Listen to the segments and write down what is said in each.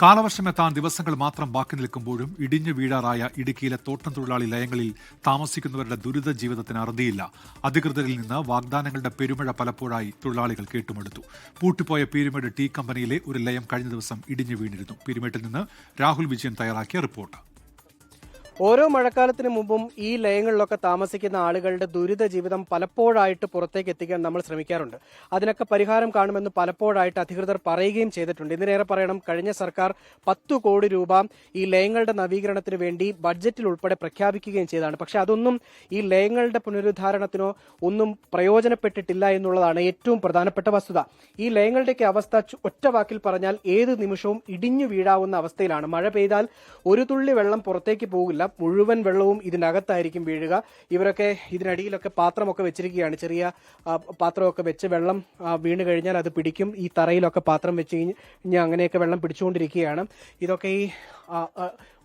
കാലവർഷമെത്താൻ ദിവസങ്ങൾ മാത്രം ബാക്കി നിൽക്കുമ്പോഴും ഇടിഞ്ഞു വീഴാറായ ഇടുക്കിയിലെ തോട്ടം തൊഴിലാളി ലയങ്ങളിൽ താമസിക്കുന്നവരുടെ ദുരിത ജീവിതത്തിന് അറുതിയില്ല. അധികൃതരിൽ നിന്ന് വാഗ്ദാനങ്ങളുടെ പെരുമഴ പലപ്പോഴായി തൊഴിലാളികൾ കേട്ടുമടുത്തു. പൂട്ടിപ്പോയ പീരുമേട് ടീ കമ്പനിയിലെ ഒരു ലയം കഴിഞ്ഞ ദിവസം ഇടിഞ്ഞു വീണിരുന്നു. പീരുമേട്ടിൽ നിന്ന് രാഹുൽ വിജയൻ തയ്യാറാക്കിയ റിപ്പോർട്ട്. ഓരോ മഴക്കാലത്തിന് മുമ്പും ഈ ലയങ്ങളിലൊക്കെ താമസിക്കുന്ന ആളുകളുടെ ദുരിത ജീവിതം പലപ്പോഴായിട്ട് പുറത്തേക്ക് എത്തിക്കാൻ നമ്മൾ ശ്രമിക്കാറുണ്ട്. അതിനൊക്കെ പരിഹാരം കാണുമെന്ന് പലപ്പോഴായിട്ട് അധികൃതർ പറയുകയും ചെയ്തിട്ടുണ്ട്. ഇതിനേറെ പറയണം, കഴിഞ്ഞ സർക്കാർ 10 കോടി രൂപ ഈ ലയങ്ങളുടെ നവീകരണത്തിന് വേണ്ടി ബഡ്ജറ്റിൽ ഉൾപ്പെടെ പ്രഖ്യാപിക്കുകയും ചെയ്തതാണ്. പക്ഷെ അതൊന്നും ഈ ലയങ്ങളുടെ പുനരുദ്ധാരണത്തിനോ ഒന്നും പ്രയോജനപ്പെട്ടിട്ടില്ല എന്നുള്ളതാണ് ഏറ്റവും പ്രധാനപ്പെട്ട വസ്തുത. ഈ ലയങ്ങളുടെയൊക്കെ അവസ്ഥ ഒറ്റ വാക്കിൽ പറഞ്ഞാൽ ഏത് നിമിഷവും ഇടിഞ്ഞു വീഴാവുന്ന അവസ്ഥയിലാണ്. മഴ പെയ്താൽ ഒരു തുള്ളി വെള്ളം പുറത്തേക്ക് പോകില്ല, മുഴുവൻ വെള്ളവും ഇതിനകത്തായിരിക്കും വീഴുക. ഇവരൊക്കെ ഇതിനടിയിലൊക്കെ പാത്രമൊക്കെ വെച്ചിരിക്കുകയാണ്. ചെറിയ പാത്രമൊക്കെ വെച്ച് വെള്ളം വീണ് കഴിഞ്ഞാൽ അത് പിടിക്കും. ഈ തറയിലൊക്കെ പാത്രം വെച്ച് കഴിഞ്ഞാൽ അങ്ങനെയൊക്കെ വെള്ളം പിടിച്ചുകൊണ്ടിരിക്കുകയാണ്. ഇതൊക്കെ ഈ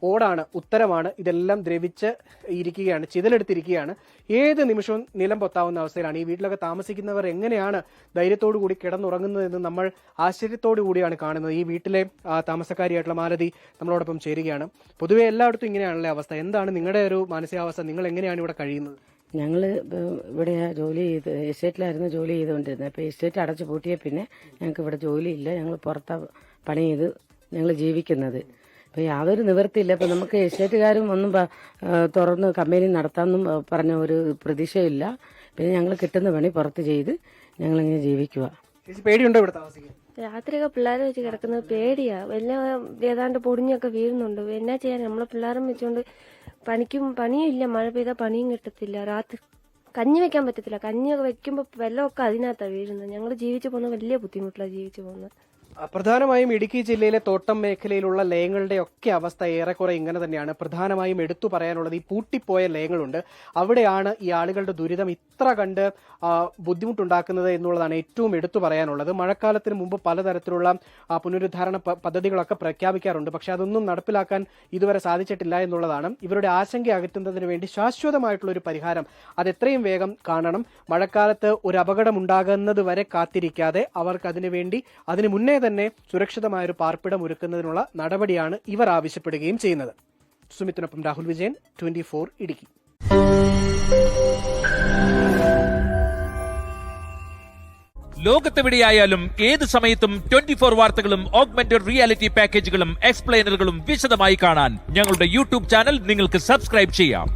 ഓടാണ്, ഉത്തരമാണ്. ഇതെല്ലാം ദ്രവിച്ച് ഇരിക്കുകയാണ്, ചിതലെടുത്തിരിക്കുകയാണ്. ഏത് നിമിഷവും നിലം പൊത്താവുന്ന അവസ്ഥയിലാണ്. ഈ വീട്ടിലൊക്കെ താമസിക്കുന്നവർ എങ്ങനെയാണ് ധൈര്യത്തോടു കൂടി കിടന്നുറങ്ങുന്നതെന്ന് നമ്മൾ ആശ്ചര്യത്തോടു കൂടിയാണ് കാണുന്നത്. ഈ വീട്ടിലെ താമസക്കാരിയായിട്ടുള്ള മാലതി നമ്മളോടൊപ്പം ചേരുകയാണ്. പൊതുവെ എല്ലായിടത്തും ഇങ്ങനെയാണല്ലേ അവസ്ഥ? എന്താണ് നിങ്ങളുടെ ഒരു മാനസികാവസ്ഥ? നിങ്ങൾ എങ്ങനെയാണ് ഇവിടെ കഴിയുന്നത്? ഞങ്ങൾ ഇവിടെ ജോലി ചെയ്ത് എസ്റ്റേറ്റിലായിരുന്നു ജോലി ചെയ്തുകൊണ്ടിരുന്നത്. അപ്പോൾ എസ്റ്റേറ്റ് അടച്ചു പൂട്ടിയ പിന്നെ ഞങ്ങൾക്ക് ഇവിടെ ജോലിയില്ല. ഞങ്ങൾ പുറത്താ പണി ചെയ്ത് ഞങ്ങൾ ജീവിക്കുന്നത്. അപ്പോൾ യാതൊരു നിവൃത്തിയില്ല. അപ്പോൾ നമുക്ക് എസ്റ്റേറ്റുകാരും ഒന്നും തുറന്ന് കമ്പനി നടത്താമെന്നും പറഞ്ഞ ഒരു പ്രതീക്ഷയില്ല. പിന്നെ ഞങ്ങൾ കിട്ടുന്ന പണി പുറത്ത് ചെയ്ത് ഞങ്ങളിങ്ങനെ ജീവിക്കുക. പേടിയുണ്ടോ ഇവിടെ താമസിക്കാൻ? രാത്രിയൊക്കെ പിള്ളേരെ വെച്ച് കിടക്കുന്നത് പേടിയാ. എല്ലാം ഏതാണ്ട് പൊടിഞ്ഞൊക്കെ വീഴുന്നുണ്ട്. എന്നാ ചെയ്യാൻ? നമ്മളെ പിള്ളേരും വെച്ചുകൊണ്ട് പണിയും ഇല്ല. മഴ പെയ്താൽ പണിയും കിട്ടത്തില്ല. രാത്രി കഞ്ഞി വെക്കാൻ പറ്റത്തില്ല. കഞ്ഞിയൊക്കെ വെക്കുമ്പോൾ വെള്ളമൊക്കെ അതിനകത്താണ് വീഴുന്നത്. ഞങ്ങൾ ജീവിച്ചു പോകുന്നത് വലിയ ബുദ്ധിമുട്ടിലാണ് ജീവിച്ചു പോകുന്നത്. പ്രധാനമായും ഇടുക്കി ജില്ലയിലെ തോട്ടം മേഖലയിലുള്ള ലയങ്ങളുടെ ഒക്കെ അവസ്ഥ ഏറെക്കുറെ ഇങ്ങനെ തന്നെയാണ്. പ്രധാനമായും എടുത്തു പറയാനുള്ളത് ഈ പൂട്ടിപ്പോയ ലയങ്ങളുണ്ട്. അവിടെയാണ് ഈ ആളുകളുടെ ദുരിതം ഇത്ര കണ്ട് ബുദ്ധിമുട്ടുണ്ടാക്കുന്നത് എന്നുള്ളതാണ് ഏറ്റവും എടുത്തു പറയാനുള്ളത്. മഴക്കാലത്തിന് മുമ്പ് പലതരത്തിലുള്ള പുനരുദ്ധാരണ പദ്ധതികളൊക്കെ പ്രഖ്യാപിക്കാറുണ്ട്. പക്ഷെ അതൊന്നും നടപ്പിലാക്കാൻ ഇതുവരെ സാധിച്ചിട്ടില്ല എന്നുള്ളതാണ്. ഇവരുടെ ആശങ്ക അകറ്റുന്നതിന് വേണ്ടി ശാശ്വതമായിട്ടുള്ള ഒരു പരിഹാരം അതെത്രയും വേഗം കാണണം. മഴക്കാലത്ത് ഒരു അപകടം ഉണ്ടാകുന്നത് വരെ കാത്തിരിക്കാതെ അവർക്ക് അതിനു മുന്നേ തന്നെ സുരക്ഷിതമായൊരു പാർപ്പിടം ഒരുക്കുന്നതിനുള്ള നടപടിയാണ് ഇവർ ആവശ്യപ്പെടുകയും ചെയ്യുന്നത്. സുമിത്തിനൊപ്പം രാഹുൽ വിജയൻ, 24 ഇടുക്കി. ലോകത്തെവിടെയായാലും ഏത് സമയത്തും 24 വാർത്തകളും ഓഗ്മെന്റഡ് റിയാലിറ്റി പാക്കേജുകളും എക്സ്പ്ലെയിനറുകളും വിശദമായി കാണാൻ ഞങ്ങളുടെ യൂട്യൂബ് ചാനൽ നിങ്ങൾക്ക് സബ്സ്ക്രൈബ് ചെയ്യാം.